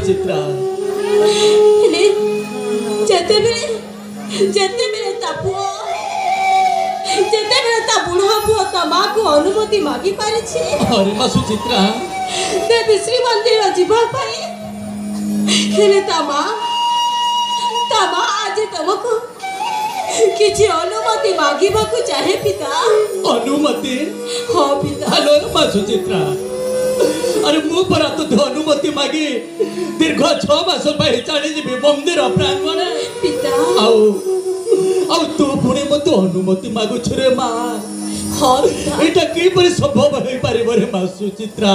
सुचित्रा बुढ़ा पुओ ता माँ को अनुमति मागी पारे अरे माँ सुचित्रा देवी श्री मंदिर जीवा ता माँ आज तुमको किसी अनुमति मागिबा को चाहे पिता। अनुमति? हाँ पिता। हेलो माँ सुचित्रा अरे मु परा तो अनुमति मागी दीर्घ 6 मास चढ़ी जी मंदिर प्रांगण पिता आउ तू पुणे मत अनुमति मागु रे माँ। हाँ पिता एटा किपरि संभव होई पारिबो रे माँ सुचित्रा?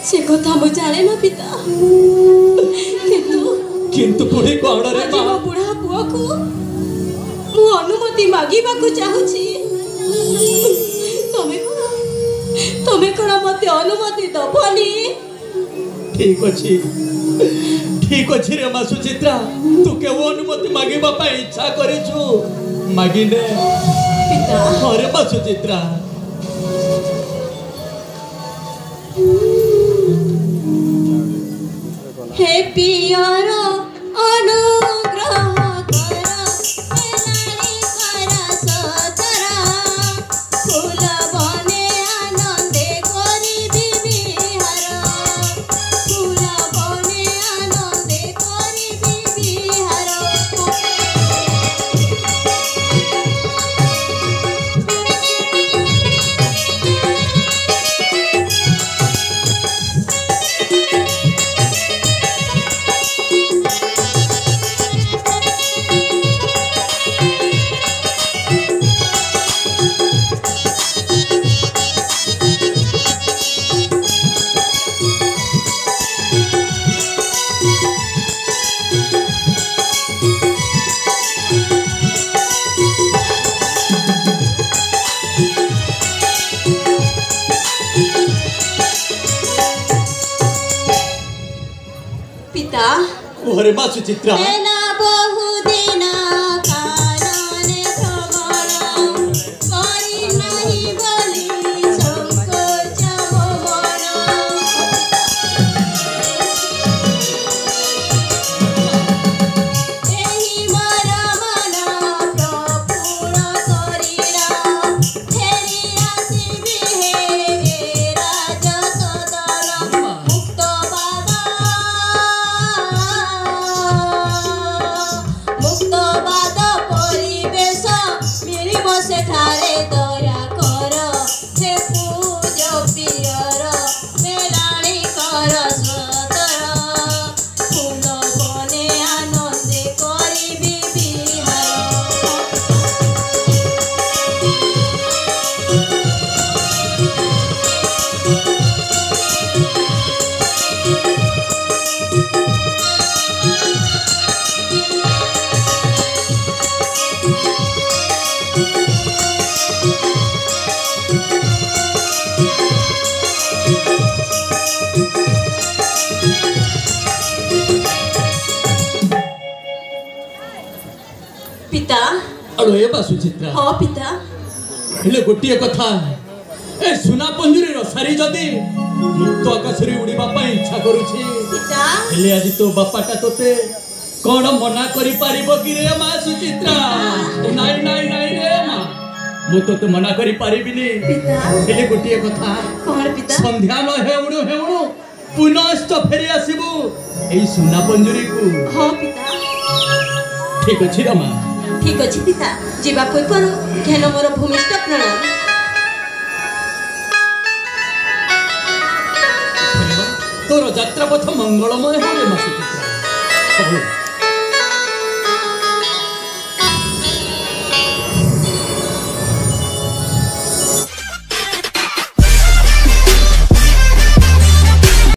से कथा मु जाने ना पिता किंतु पुणे कोण रे माँ बुढ़ा पुओ को मु अनुमति मागिबा को चाहूची तमे कोन मते अनुमति दबनी? ठीक अछि रे माँ सुचित्रा तू के अनुमति मागिबा पा इच्छा करिछु मागिने पिता। अरे माँ सुचित्रा हे पियर पिता। अरे माँ सुचित्रा पिता। अरे बा सुचित्रा हाँ पिता हेले गोटिए कथा ए सुना पंजुरी रसारी जदी मुक्त आकाश रे उड़ीबा पई इच्छा करूछी पिता हेले आज तो बापाटा तोते कोन मना करि पारिबो कि रे माँ सुचित्रा? नाई नाई नाई रे माँ मु तो मना करि पारिबिनी पिता। हेले गोटिए कथा कोन पिता? संध्या न हेउणु पुनश्च फेरी आसीबु एई सुना पंजुरी को। हाँ पिता ठीक अछि रे माँ। ठीक अछि पिता जीवा कोई पर घेन मोर भूमिष्ठ प्रणाम। तोर यात्रा पथ मंगलमय हो रे माँ सुचित्रा।